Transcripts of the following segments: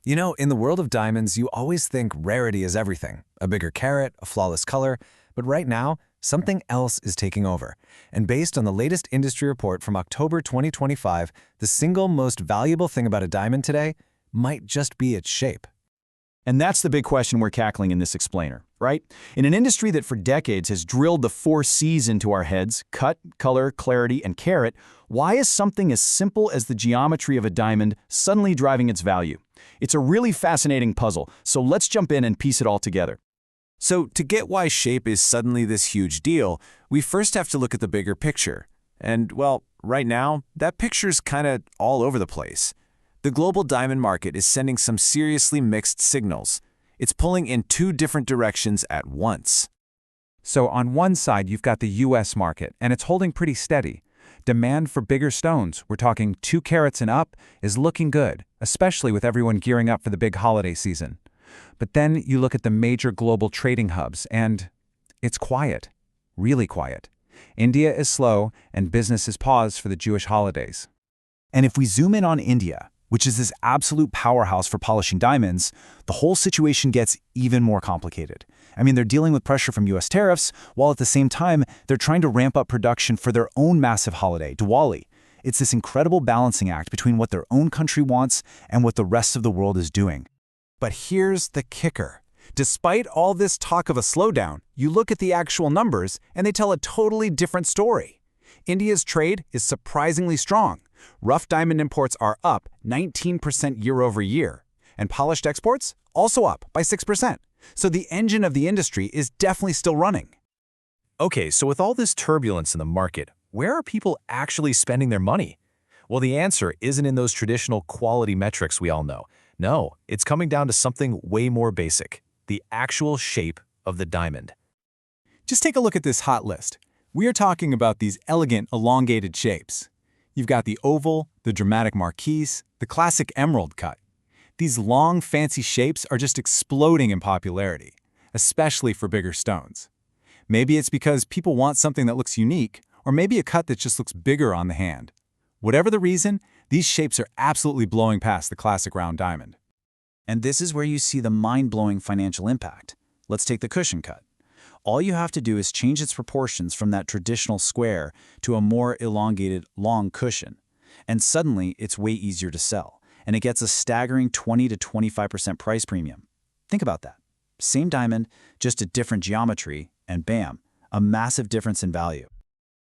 You know, in the world of diamonds, you always think rarity is everything. A bigger carat, a flawless color. But right now, something else is taking over. And based on the latest industry report from October 2025, the single most valuable thing about a diamond today might just be its shape. And that's the big question we're cackling in this explainer, right? In an industry that for decades has drilled the 4 C's into our heads, cut, color, clarity, and carat, why is something as simple as the geometry of a diamond suddenly driving its value? It's a really fascinating puzzle, so let's jump in and piece it all together. So to get why shape is suddenly this huge deal, we first have to look at the bigger picture. And, well, right now, that picture's kind of all over the place. The global diamond market is sending some seriously mixed signals. It's pulling in 2 different directions at once. So on one side, you've got the US market, and it's holding pretty steady. Demand for bigger stones, we're talking 2 carats and up, is looking good, especially with everyone gearing up for the big holiday season. But then you look at the major global trading hubs, and it's quiet, really quiet. India is slow, and business is paused for the Jewish holidays. And if we zoom in on India, which is this absolute powerhouse for polishing diamonds, the whole situation gets even more complicated. I mean, they're dealing with pressure from US tariffs, while at the same time, they're trying to ramp up production for their own massive holiday, Diwali. It's this incredible balancing act between what their own country wants and what the rest of the world is doing. But here's the kicker. Despite all this talk of a slowdown, you look at the actual numbers and they tell a totally different story. India's trade is surprisingly strong. Rough diamond imports are up 19% year over year, and polished exports also up by 6%. So the engine of the industry is definitely still running. Okay, so with all this turbulence in the market, where are people actually spending their money? Well, the answer isn't in those traditional quality metrics we all know. No, it's coming down to something way more basic, the actual shape of the diamond. Just take a look at this hot list. We are talking about these elegant, elongated shapes. You've got the oval, the dramatic marquise, the classic emerald cut. These long, fancy shapes are just exploding in popularity, especially for bigger stones. Maybe it's because people want something that looks unique, or maybe a cut that just looks bigger on the hand. Whatever the reason, these shapes are absolutely blowing past the classic round diamond. And this is where you see the mind-blowing financial impact. Let's take the cushion cut. All you have to do is change its proportions from that traditional square to a more elongated, long cushion. And suddenly, it's way easier to sell. And it gets a staggering 20 to 25% price premium. Think about that. Same diamond, just a different geometry, and bam, a massive difference in value.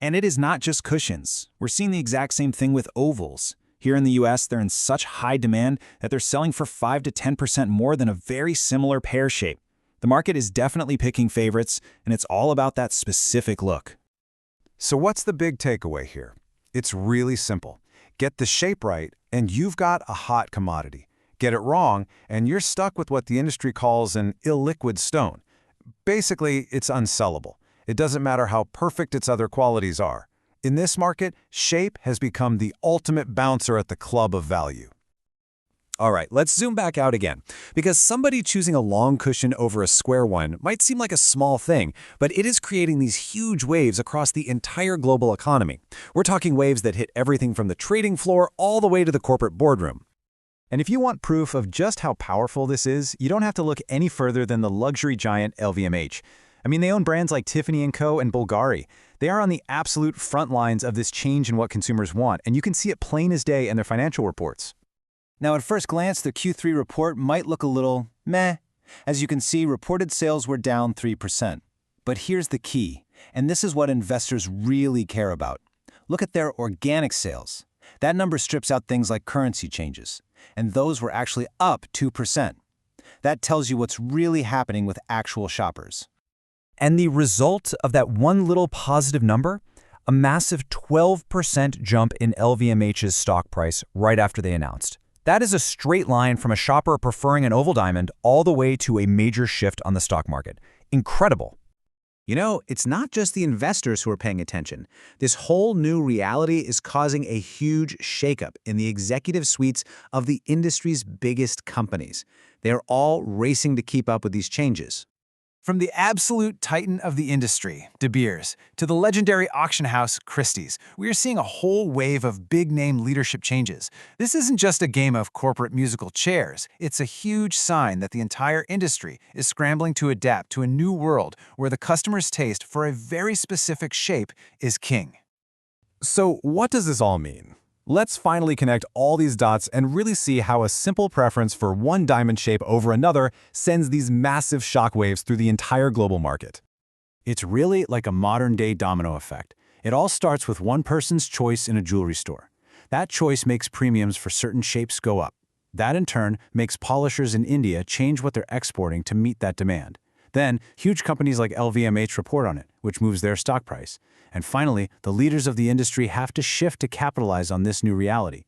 And it is not just cushions. We're seeing the exact same thing with ovals. Here in the US, they're in such high demand that they're selling for 5 to 10% more than a very similar pear shape. The market is definitely picking favorites, and it's all about that specific look. So what's the big takeaway here? It's really simple. Get the shape right, and you've got a hot commodity. Get it wrong, and you're stuck with what the industry calls an illiquid stone. Basically, it's unsellable. It doesn't matter how perfect its other qualities are. In this market, shape has become the ultimate bouncer at the club of value. All right, let's zoom back out again, because somebody choosing a long cushion over a square one might seem like a small thing, but it is creating these huge waves across the entire global economy. We're talking waves that hit everything from the trading floor all the way to the corporate boardroom. And if you want proof of just how powerful this is, you don't have to look any further than the luxury giant LVMH. I mean, they own brands like Tiffany & Co. and Bulgari. They are on the absolute front lines of this change in what consumers want, and you can see it plain as day in their financial reports. Now, at first glance, the Q3 report might look a little meh. As you can see, reported sales were down 3%. But here's the key, and this is what investors really care about. Look at their organic sales. That number strips out things like currency changes, and those were actually up 2%. That tells you what's really happening with actual shoppers. And the result of that one little positive number? A massive 12% jump in LVMH's stock price right after they announced. That is a straight line from a shopper preferring an oval diamond all the way to a major shift on the stock market. Incredible. You know, it's not just the investors who are paying attention. This whole new reality is causing a huge shakeup in the executive suites of the industry's biggest companies. They are all racing to keep up with these changes. From the absolute titan of the industry, De Beers, to the legendary auction house Christie's, we are seeing a whole wave of big-name leadership changes. This isn't just a game of corporate musical chairs. It's a huge sign that the entire industry is scrambling to adapt to a new world where the customer's taste for a very specific shape is king. So what does this all mean? Let's finally connect all these dots and really see how a simple preference for one diamond shape over another sends these massive shockwaves through the entire global market. It's really like a modern-day domino effect. It all starts with one person's choice in a jewelry store. That choice makes premiums for certain shapes go up. That, in turn, makes polishers in India change what they're exporting to meet that demand. Then, huge companies like LVMH report on it, which moves their stock price. And finally, the leaders of the industry have to shift to capitalize on this new reality.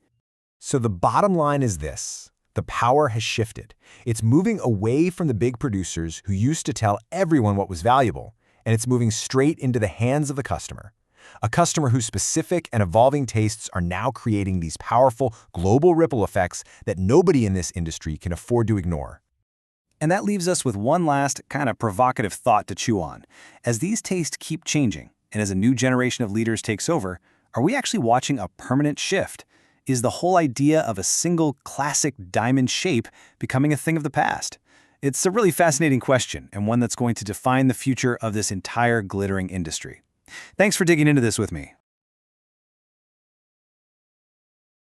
So the bottom line is this. The power has shifted. It's moving away from the big producers who used to tell everyone what was valuable, and it's moving straight into the hands of the customer. A customer whose specific and evolving tastes are now creating these powerful global ripple effects that nobody in this industry can afford to ignore. And that leaves us with one last kind of provocative thought to chew on. As these tastes keep changing, and as a new generation of leaders takes over, are we actually watching a permanent shift? Is the whole idea of a single classic diamond shape becoming a thing of the past? It's a really fascinating question, and one that's going to define the future of this entire glittering industry. Thanks for digging into this with me.